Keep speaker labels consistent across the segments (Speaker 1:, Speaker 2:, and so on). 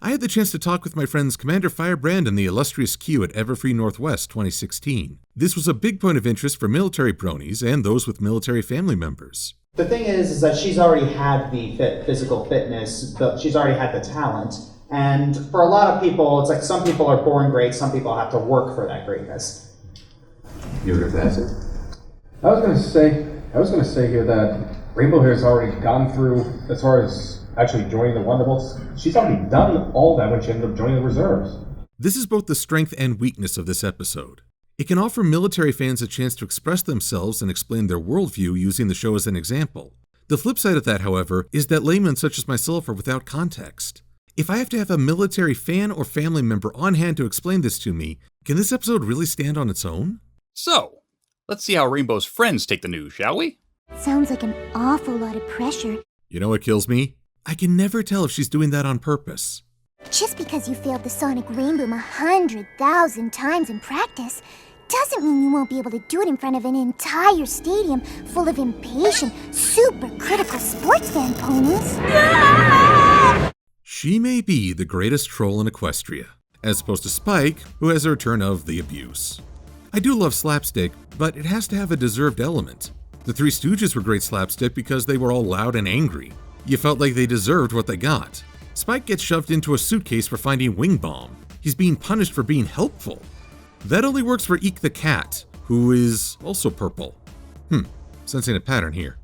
Speaker 1: I had the chance to talk with my friends Commander Firebrand and the illustrious Q at Everfree Northwest 2016. This was a big point of interest for military bronies and those with military family members.
Speaker 2: The thing is that she's already had the physical fitness, she's already had the talent, and for a lot of people, it's like some people are born great, some people have to work for that greatness.
Speaker 3: You were gonna say?
Speaker 4: I was gonna say here that Rainbow has already gone through, as far as actually joining the Wonderbolts, she's already done all that when she ended up joining the reserves.
Speaker 1: This is both the strength and weakness of this episode. It can offer military fans a chance to express themselves and explain their worldview using the show as an example. The flip side of that, however, is that laymen such as myself are without context. If I have to have a military fan or family member on hand to explain this to me, can this episode really stand on its own?
Speaker 5: So, let's see how Rainbow's friends take the news, shall we?
Speaker 6: Sounds like an awful lot of pressure.
Speaker 1: You know what kills me? I can never tell if she's doing that on purpose.
Speaker 6: Just because you failed the sonic rainbow 100,000 times in practice doesn't mean you won't be able to do it in front of an entire stadium full of impatient, super critical sports fan ponies.
Speaker 1: She may be the greatest troll in Equestria, as opposed to Spike, who has a return of the abuse. I do love slapstick, but it has to have a deserved element. The Three Stooges were great slapstick because they were all loud and angry. You felt like they deserved what they got. Spike gets shoved into a suitcase for finding Wing Bomb. He's being punished for being helpful. That only works for Eek the Cat, who is also purple. Sensing a pattern here.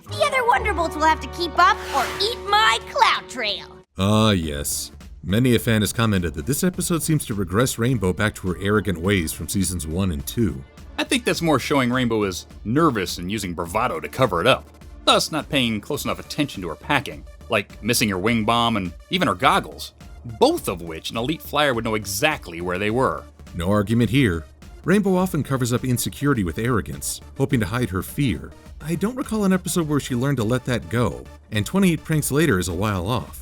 Speaker 7: The other Wonderbolts will have to keep up or eat my clout trail.
Speaker 1: Ah, yes. Many a fan has commented that this episode seems to regress Rainbow back to her arrogant ways from seasons 1 and 2.
Speaker 5: I think that's more showing Rainbow is nervous and using bravado to cover it up, thus not paying close enough attention to her packing, like missing her wing bomb and even her goggles, both of which an elite flyer would know exactly where they were.
Speaker 1: No argument here. Rainbow often covers up insecurity with arrogance, hoping to hide her fear. I don't recall an episode where she learned to let that go, and 28 pranks later is a while off.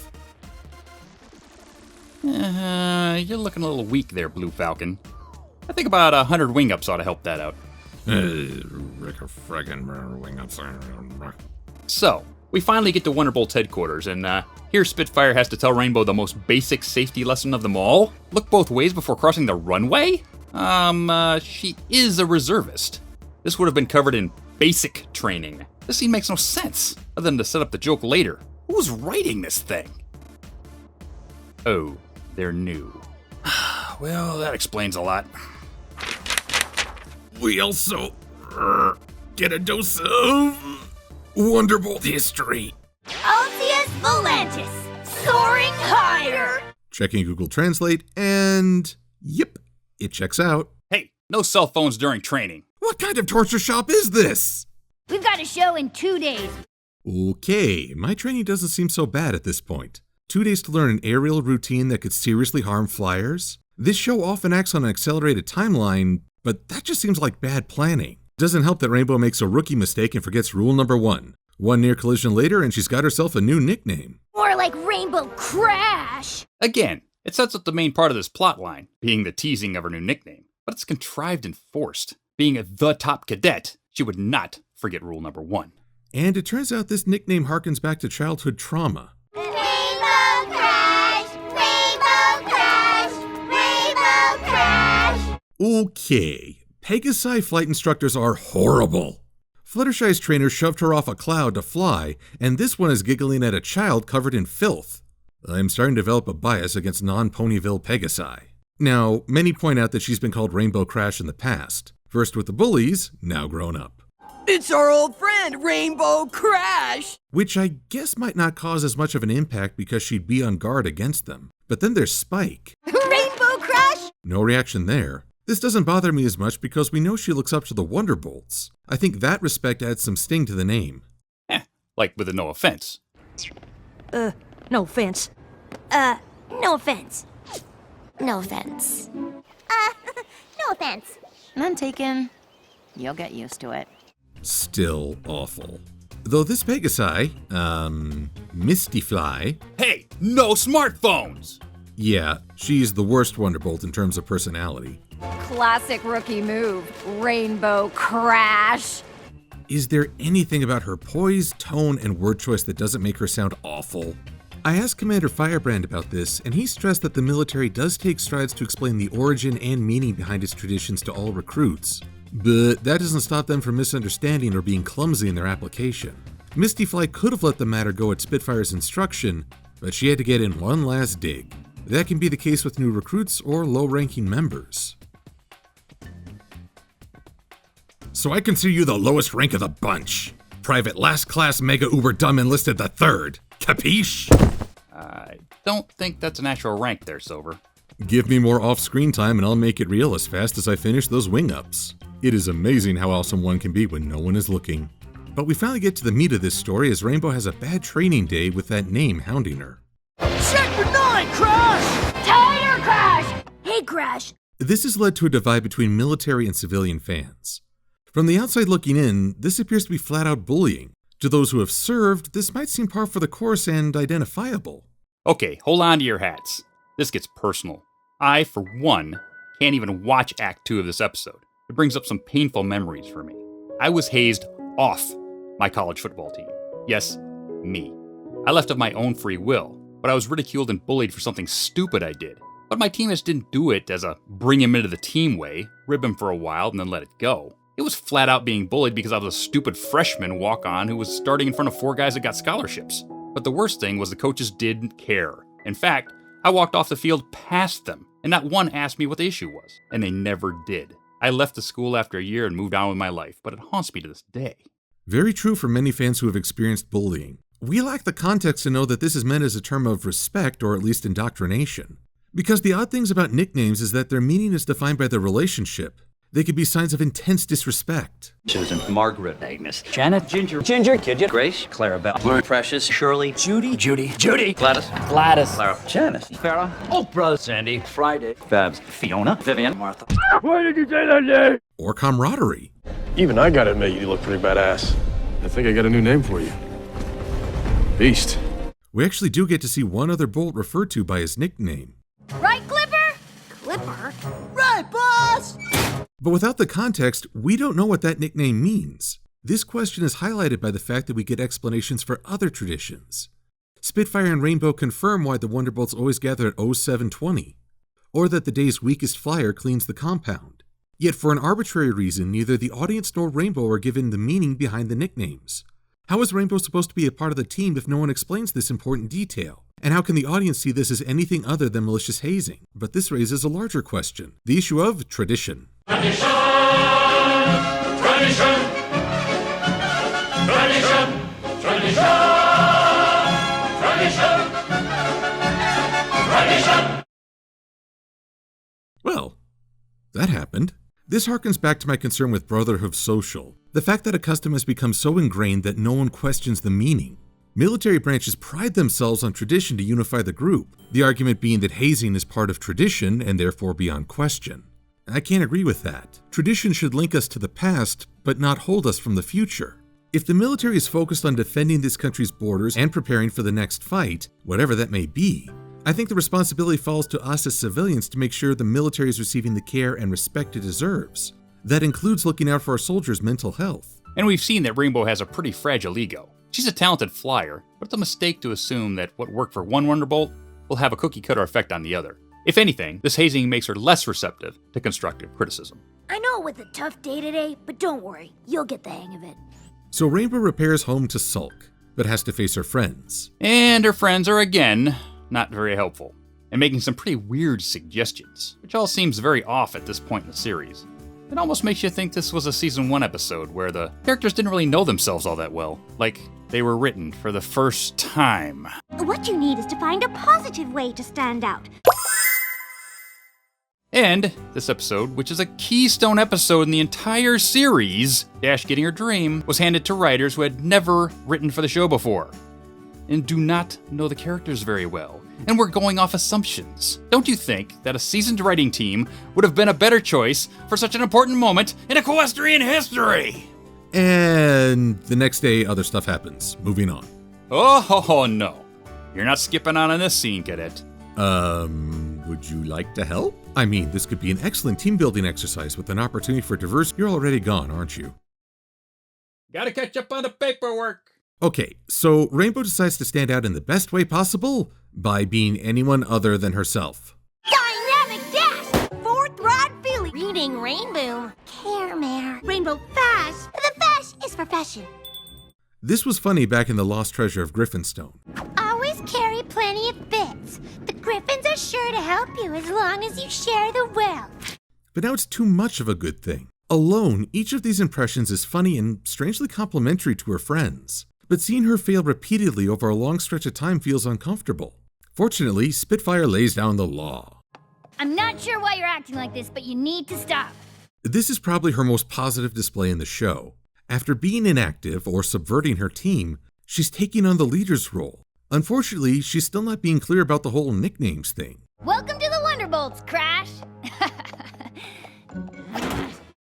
Speaker 5: You're looking a little weak there, Blue Falcon. I think about 100 wing-ups ought to help that out. So, we finally get to Wonderbolt's headquarters, and here Spitfire has to tell Rainbow the most basic safety lesson of them all. Look both ways before crossing the runway? She is a reservist. This would have been covered in basic training. This scene makes no sense, other than to set up the joke later. Who's writing this thing? Oh, they're new. Well, that explains a lot.
Speaker 1: We also get a dose of Wonderbolt history.
Speaker 7: Altius Volantis, soaring higher.
Speaker 1: Checking Google Translate, and yep, it checks out.
Speaker 5: Hey, no cell phones during training.
Speaker 1: What kind of torture shop is this?
Speaker 7: We've got a show in 2 days.
Speaker 1: Okay, my training doesn't seem so bad at this point. 2 days to learn an aerial routine that could seriously harm flyers? This show often acts on an accelerated timeline, but that just seems like bad planning. Doesn't help that Rainbow makes a rookie mistake and forgets rule number 1. One near collision later and she's got herself a new nickname.
Speaker 7: More like Rainbow Crash.
Speaker 5: Again, it sets up the main part of this plot line, being the teasing of her new nickname. But it's contrived and forced. Being the top cadet, she would not forget rule number 1.
Speaker 1: And it turns out this nickname harkens back to childhood trauma.
Speaker 6: Rainbow Crash! Rainbow Crash! Rainbow Crash!
Speaker 1: Okay, Pegasi flight instructors are horrible. Fluttershy's trainer shoved her off a cloud to fly, and this one is giggling at a child covered in filth. I'm starting to develop a bias against non-Ponyville Pegasi. Now, many point out that she's been called Rainbow Crash in the past. First with the bullies, now grown up.
Speaker 8: It's our old friend, Rainbow Crash!
Speaker 1: Which I guess might not cause as much of an impact because she'd be on guard against them. But then there's Spike.
Speaker 7: Rainbow Crash?
Speaker 1: No reaction there. This doesn't bother me as much because we know she looks up to the Wonderbolts. I think that respect adds some sting to the name.
Speaker 5: Like with a no offense.
Speaker 8: No offense.
Speaker 7: No offense.
Speaker 6: No offense. No offense.
Speaker 9: None taken. You'll get used to it.
Speaker 1: Still awful. Though this Pegasi, Misty Fly,
Speaker 5: Hey, no smartphones!
Speaker 1: yeah, she's the worst Wonderbolt in terms of personality.
Speaker 9: Classic rookie move. Rainbow Crash.
Speaker 1: Is there anything about her poise, tone, and word choice that doesn't make her sound awful? I asked Commander Firebrand about this, and he stressed that the military does take strides to explain the origin and meaning behind its traditions to all recruits. But that doesn't stop them from misunderstanding or being clumsy in their application. Misty Fly could have let the matter go at Spitfire's instruction, but she had to get in one last dig. That can be the case with new recruits or low-ranking members. So I consider you the lowest rank of the bunch. Private Last Class Mega Uber Dumb Enlisted the Third. Capiche?
Speaker 5: I don't think that's an actual rank there, Silver.
Speaker 1: Give me more off-screen time and I'll make it real as fast as I finish those wing-ups. It is amazing how awesome one can be when no one is looking. But we finally get to the meat of this story as Rainbow has a bad training day with that name hounding her.
Speaker 8: Sector 9, Crash!
Speaker 7: Tire Crash! Hey, Crash.
Speaker 1: This has led to a divide between military and civilian fans. From the outside looking in, this appears to be flat-out bullying. To those who have served, this might seem par for the course and identifiable.
Speaker 5: Okay, hold on to your hats. This gets personal. I, for one, can't even watch Act 2 of this episode. It brings up some painful memories for me. I was hazed off my college football team. Yes, me. I left of my own free will, but I was ridiculed and bullied for something stupid I did. But my teammates didn't do it as a bring him into the team way, rib him for a while and then let it go. It was flat out being bullied because I was a stupid freshman walk-on who was starting in front of 4 guys that got scholarships. But the worst thing was the coaches didn't care. In fact, I walked off the field past them, and not one asked me what the issue was, and they never did. I left the school after a year and moved on with my life, but it haunts me to this day.
Speaker 1: Very true for many fans who have experienced bullying. We lack the context to know that this is meant as a term of respect or at least indoctrination. Because the odd things about nicknames is that their meaning is defined by the relationship. They could be signs of intense disrespect.
Speaker 10: Susan, Margaret, Agnes, Janet, Ginger, Kidget, Grace, Clarabelle, Blue, Precious, Shirley, Judy, Gladys, Clara, Janice, Farrah, Oprah, Sandy, Friday, Babs, Fiona, Vivian, Martha.
Speaker 11: Why did you say that name?
Speaker 1: Or camaraderie.
Speaker 11: Even I gotta admit, you look pretty badass. I think I got a new name for you. Beast.
Speaker 1: We actually do get to see one other Bolt referred to by his nickname.
Speaker 7: Right, Clipper? Clipper?
Speaker 8: Right, boss!
Speaker 1: But without the context, we don't know what that nickname means. This question is highlighted by the fact that we get explanations for other traditions. Spitfire and Rainbow confirm why the Wonderbolts always gather at 0720, or that the day's weakest flyer cleans the compound. Yet for an arbitrary reason, neither the audience nor Rainbow are given the meaning behind the nicknames. How is Rainbow supposed to be a part of the team if no one explains this important detail? And how can the audience see this as anything other than malicious hazing? But this raises a larger question, the issue of tradition.
Speaker 12: Tradition! Tradition! Tradition! Tradition! Tradition! Tradition!
Speaker 1: Well, that happened. This harkens back to my concern with Brotherhood Social, the fact that a custom has become so ingrained that no one questions the meaning. Military branches pride themselves on tradition to unify the group, the argument being that hazing is part of tradition and therefore beyond question. I can't agree with that. Tradition should link us to the past, but not hold us from the future. If the military is focused on defending this country's borders and preparing for the next fight, whatever that may be, I think the responsibility falls to us as civilians to make sure the military is receiving the care and respect it deserves. That includes looking out for our soldiers' mental health.
Speaker 5: And we've seen that Rainbow has a pretty fragile ego. She's a talented flyer, but it's a mistake to assume that what worked for one Wonderbolt will have a cookie-cutter effect on the other. If anything, this hazing makes her less receptive to constructive criticism.
Speaker 7: I know it was a tough day today, but don't worry, you'll get the hang of it.
Speaker 1: So Rainbow repairs home to sulk, but has to face her friends.
Speaker 5: And her friends are, again, not very helpful, and making some pretty weird suggestions, which all seems very off at this point in the series. It almost makes you think this was a Season 1 episode where the characters didn't really know themselves all that well, like they were written for the first time.
Speaker 6: What you need is to find a positive way to stand out.
Speaker 5: And this episode, which is a keystone episode in the entire series, Dash Getting Her Dream, was handed to writers who had never written for the show before, and do not know the characters very well, and we're going off assumptions. Don't you think that a seasoned writing team would have been a better choice for such an important moment in equestrian history?
Speaker 1: And the next day, other stuff happens. Moving on.
Speaker 5: Oh, no. You're not skipping on in this scene, cadet.
Speaker 1: Would you like to help? I mean, this could be an excellent team-building exercise with an opportunity for diverse. You're already gone, aren't you?
Speaker 5: Gotta catch up on the paperwork.
Speaker 1: Okay, so Rainbow decides to stand out in the best way possible by being anyone other than herself.
Speaker 7: Dynamic dash! Fourth rod feeling. Reading Rainbow.
Speaker 6: Care-mare.
Speaker 7: Rainbow fash.
Speaker 6: The fash is for fashion.
Speaker 1: This was funny back in The Lost Treasure of Griffinstone.
Speaker 6: Always carry plenty of bits. The griffins are sure to help you as long as you share the wealth.
Speaker 1: But now it's too much of a good thing. Alone, each of these impressions is funny and strangely complimentary to her friends. But seeing her fail repeatedly over a long stretch of time feels uncomfortable. Fortunately, Spitfire lays down the law.
Speaker 7: I'm not sure why you're acting like this, but you need to stop.
Speaker 1: This is probably her most positive display in the show. After being inactive or subverting her team, she's taking on the leader's role. Unfortunately, she's still not being clear about the whole nicknames thing.
Speaker 7: Welcome to the Wonderbolts, Crash.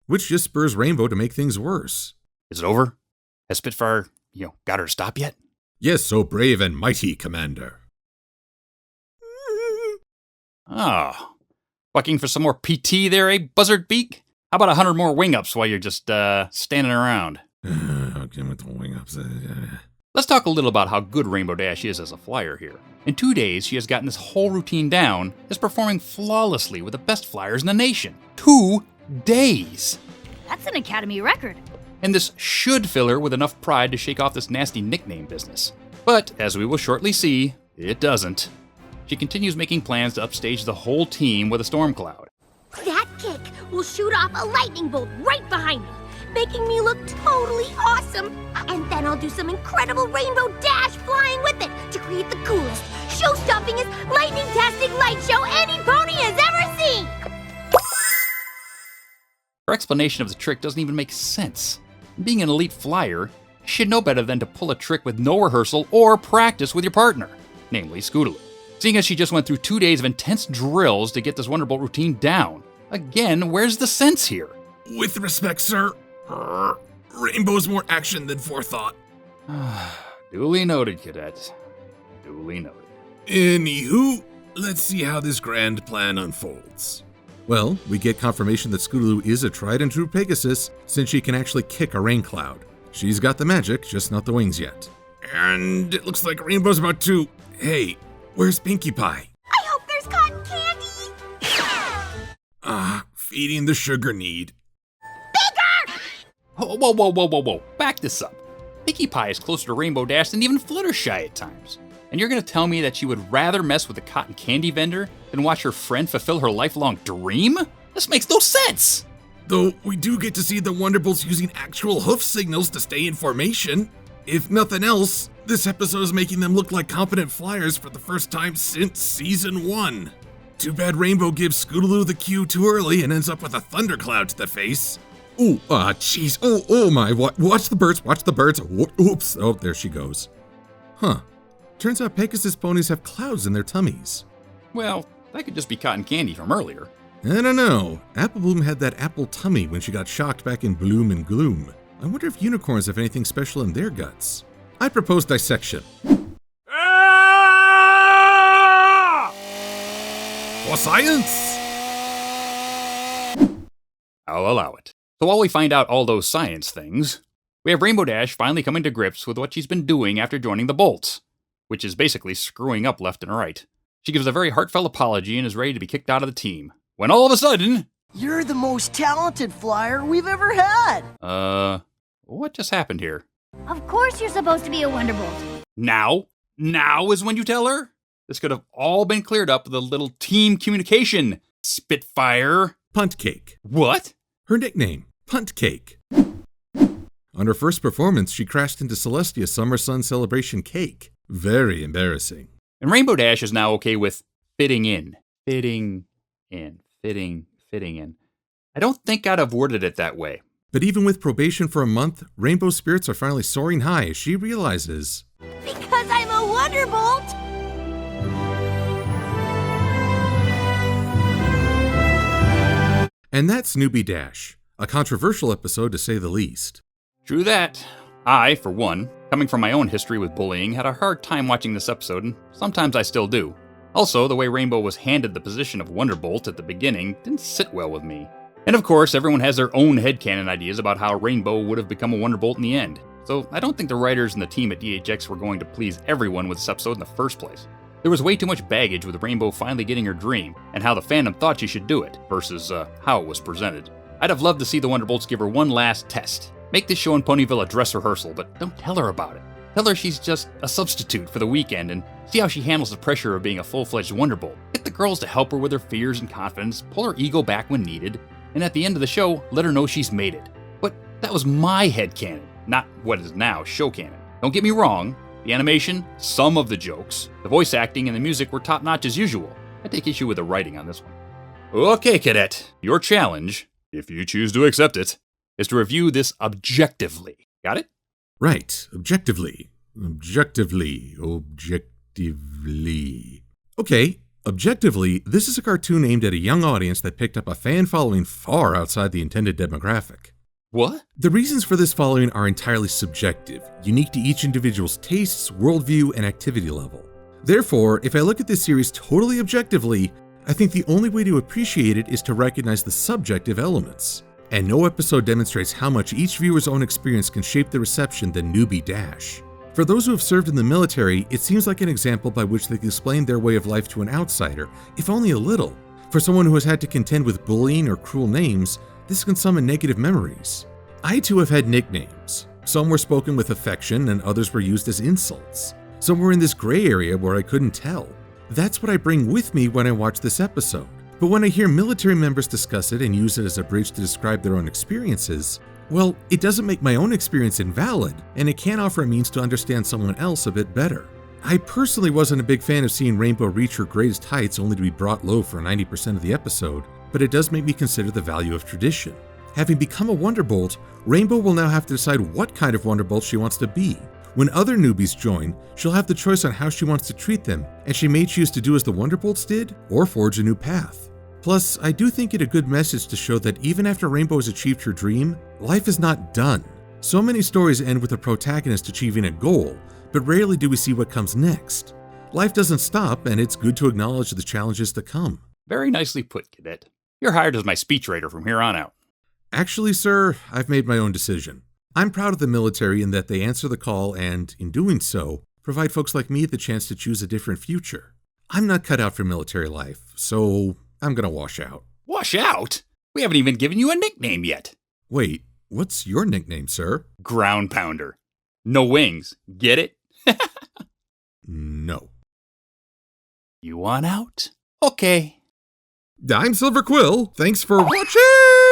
Speaker 1: Which just spurs Rainbow to make things worse.
Speaker 5: Is it over? Has Spitfire, got her to stop yet?
Speaker 1: Yes, so brave and mighty, Commander.
Speaker 5: Oh. Bucking for some more PT there, eh, Buzzard Beak? How about 100 more wing-ups while you're just, standing around?
Speaker 1: Okay, with the wing-ups.
Speaker 5: Let's talk a little about how good Rainbow Dash is as a flyer here. In 2 days, she has gotten this whole routine down, is performing flawlessly with the best flyers in the nation. 2 days!
Speaker 7: That's an Academy record.
Speaker 5: And this should fill her with enough pride to shake off this nasty nickname business. But, as we will shortly see, it doesn't. She continues making plans to upstage the whole team with a storm cloud.
Speaker 7: That kick will shoot off a lightning bolt right behind me, making me look totally awesome. And then I'll do some incredible rainbow dash flying with it to create the coolest, show-stoppingest, lightning-tastic light show any pony has ever seen!
Speaker 5: Her explanation of the trick doesn't even make sense. Being an elite flyer, you should know better than to pull a trick with no rehearsal or practice with your partner, namely Scootaloo. Seeing as she just went through 2 days of intense drills to get this Wonderbolt routine down. Again, where's the sense here?
Speaker 1: With respect, sir, Rainbow's more action than forethought.
Speaker 5: Duly noted, cadet. Duly noted.
Speaker 1: Anywho, let's see how this grand plan unfolds. Well, we get confirmation that Scootaloo is a tried and true Pegasus, since she can actually kick a rain cloud. She's got the magic, just not the wings yet. And it looks like Rainbow's about to... Hey, where's Pinkie Pie?
Speaker 6: I hope there's cotton candy!
Speaker 1: Feeding the sugar need.
Speaker 6: Bigger!
Speaker 5: Whoa. Back this up. Pinkie Pie is closer to Rainbow Dash than even Fluttershy at times. And you're going to tell me that she would rather mess with a cotton candy vendor than watch her friend fulfill her lifelong dream? This makes no sense!
Speaker 1: Though we do get to see the Wonderbolts using actual hoof signals to stay in formation. If nothing else, this episode is making them look like competent flyers for the first time since Season 1. Too bad Rainbow gives Scootaloo the cue too early and ends up with a thundercloud to the face. Ooh, jeez. Oh my, watch the birds, Oops, oh, there she goes. Huh. Turns out Pegasus ponies have clouds in their tummies.
Speaker 5: Well, that could just be cotton candy from earlier.
Speaker 1: I don't know. Apple Bloom had that apple tummy when she got shocked back in Bloom and Gloom. I wonder if unicorns have anything special in their guts. I propose dissection. For science!
Speaker 5: I'll allow it. So while we find out all those science things, we have Rainbow Dash finally coming to grips with what she's been doing after joining the Bolts, which is basically screwing up left and right. She gives a very heartfelt apology and is ready to be kicked out of the team, when all of a sudden...
Speaker 8: You're the most talented flyer we've ever had!
Speaker 5: What just happened here?
Speaker 7: Of course you're supposed to be a Wonderbolt.
Speaker 5: Now is when you tell her? This could have all been cleared up with a little team communication, Spitfire.
Speaker 1: Punt Cake.
Speaker 5: What?
Speaker 1: Her nickname, Punt Cake. On her first performance, she crashed into Celestia's Summer Sun Celebration cake. Very embarrassing.
Speaker 5: And Rainbow Dash is now okay with fitting in. Fitting in. I don't think I'd have worded it that way.
Speaker 1: But even with probation for a month, Rainbow's spirits are finally soaring high as she realizes...
Speaker 7: Because I'm a Wonderbolt!
Speaker 1: And that's Newbie Dash, a controversial episode to say the least.
Speaker 5: True that. I, for one, coming from my own history with bullying, had a hard time watching this episode, and sometimes I still do. Also, the way Rainbow was handed the position of Wonderbolt at the beginning didn't sit well with me. And of course, everyone has their own headcanon ideas about how Rainbow would have become a Wonderbolt in the end. so I don't think the writers and the team at DHX were going to please everyone with this episode in the first place. There was way too much baggage with Rainbow finally getting her dream, and how the fandom thought she should do it, versus how it was presented. I'd have loved to see the Wonderbolts give her one last test. Make this show in Ponyville a dress rehearsal, but don't tell her about it. Tell her she's just a substitute for the weekend, and see how she handles the pressure of being a full-fledged Wonderbolt. Get the girls to help her with her fears and confidence, pull her ego back when needed, and at the end of the show, let her know she's made it. But that was my headcanon, not what is now show canon. Don't get me wrong, the animation, some of the jokes, the voice acting, and the music were top-notch as usual. I take issue with the writing on this one. Okay, Cadet, your challenge, if you choose to accept it, is to review this objectively. Got it?
Speaker 1: Right, objectively. Okay, objectively, this is a cartoon aimed at a young audience that picked up a fan following far outside the intended demographic.
Speaker 5: What?
Speaker 1: The reasons for this following are entirely subjective, unique to each individual's tastes, worldview, and activity level. Therefore, if I look at this series totally objectively, I think the only way to appreciate it is to recognize the subjective elements. And no episode demonstrates how much each viewer's own experience can shape the reception than Newbie Dash. For those who have served in the military, it seems like an example by which they can explain their way of life to an outsider, if only a little. For someone who has had to contend with bullying or cruel names, this can summon negative memories. I too have had nicknames. Some were spoken with affection and others were used as insults. Some were in this gray area where I couldn't tell. That's what I bring with me when I watch this episode. But when I hear military members discuss it and use it as a bridge to describe their own experiences, well, it doesn't make my own experience invalid, and it can offer a means to understand someone else a bit better. I personally wasn't a big fan of seeing Rainbow reach her greatest heights only to be brought low for 90% of the episode, but it does make me consider the value of tradition. Having become a Wonderbolt, Rainbow will now have to decide what kind of Wonderbolt she wants to be. When other newbies join, she'll have the choice on how she wants to treat them, and she may choose to do as the Wonderbolts did, or forge a new path. Plus, I do think it a good message to show that even after Rainbow has achieved her dream, life is not done. So many stories end with the protagonist achieving a goal, but rarely do we see what comes next. Life doesn't stop, and it's good to acknowledge the challenges to come.
Speaker 5: Very nicely put, Cadet. You're hired as my speechwriter from here on out.
Speaker 1: Actually, sir, I've made my own decision. I'm proud of the military in that they answer the call and, in doing so, provide folks like me the chance to choose a different future. I'm not cut out for military life, so I'm gonna wash out.
Speaker 5: Wash out? We haven't even given you a nickname yet.
Speaker 1: Wait, what's your nickname, sir?
Speaker 5: Ground Pounder. No wings. Get it?
Speaker 1: No.
Speaker 5: You want out? Okay.
Speaker 1: I'm Silver-Quill. Thanks for watching!